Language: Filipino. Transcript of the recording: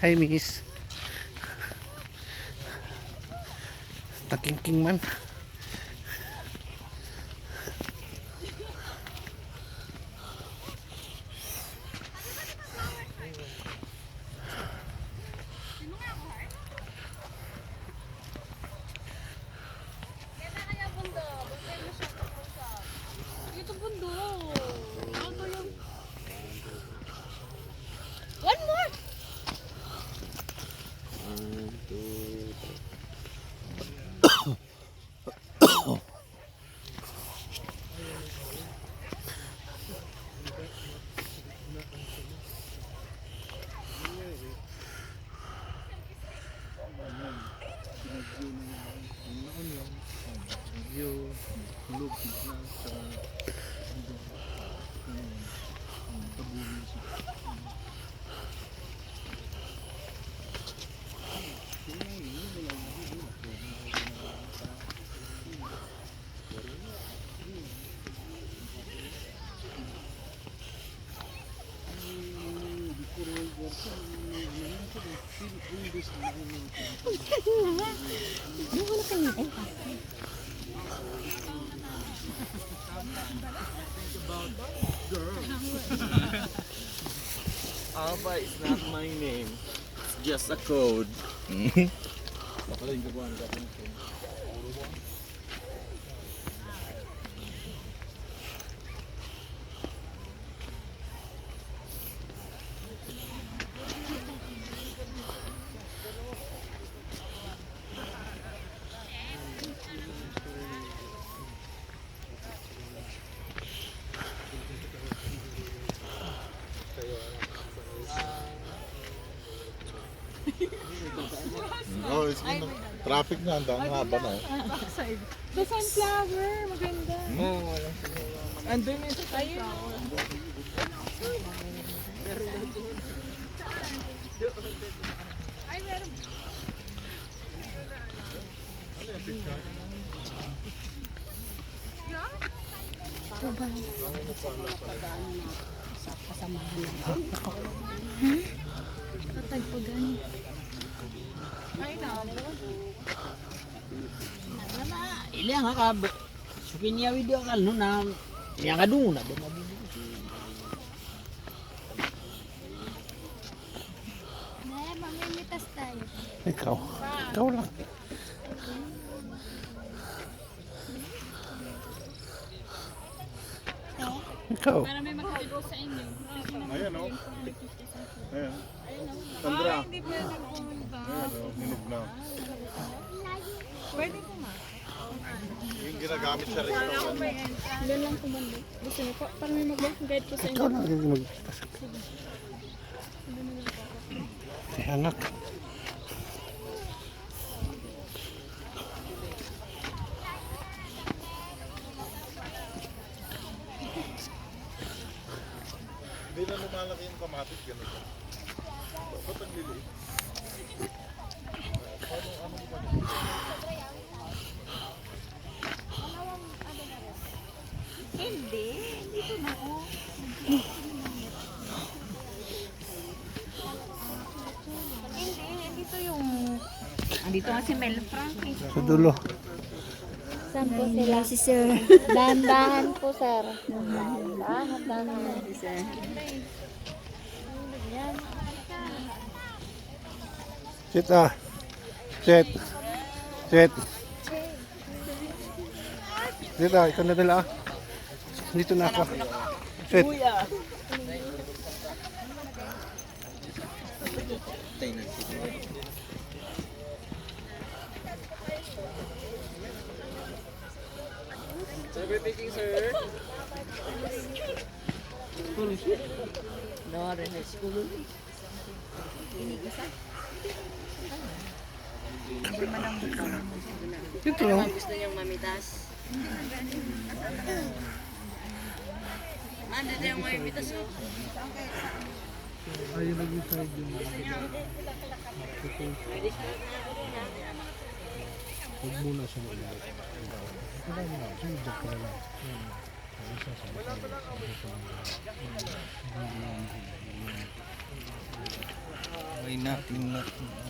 Hi, miss. Nakingking man. One more. Ano wala kayo? Alba is not my name. It's just a code. Oh, it's traffic na, ang haba na. The sunflower, maganda. Oh, Andun yung sunflower. Ay, meron. Ito ba? Kasamahan natin. Tatagpagan. Ay, Ilang ka sukin niya video kan no na niya ka doon na doon Mamimitas tayo. Ikaw. Ikaw lang. Ikaw. para may mag-help sa inyo. Ayan o. Ayan. Sandra. Ay, hindi pwede pumunta. Ayan o, hinog na. Pwede po ma. Yung ginagamit sa restaurant. Doon lang pumunta. Gusto niyo po? Para may mag-guide po sa inyo. Ikaw lang ang magpasok. Kaya anak. Hindi na lumalaki yung kamatis. Ganun. Ba't ang liliit? Hindi. Dito na ako. Hindi. Dito yung... Andito nga si Mel Frank eh. Sa dulo. Saan po sila? Si sir. Dahan-dahan po, sir. Dahan-dahan si sir. Sit ah. Sit. Sit. Sit ah. Ikaw na nila ah. Dito na ako. Sit. Sabi taking sir. no rin high school Dito lang. gusto niyang mamitas man dito yung mamitas oh Ayun naging side yung huwag muna siya ulit. Ito lang na. Sinadyak ka na lang. Isa sa Try natin natin.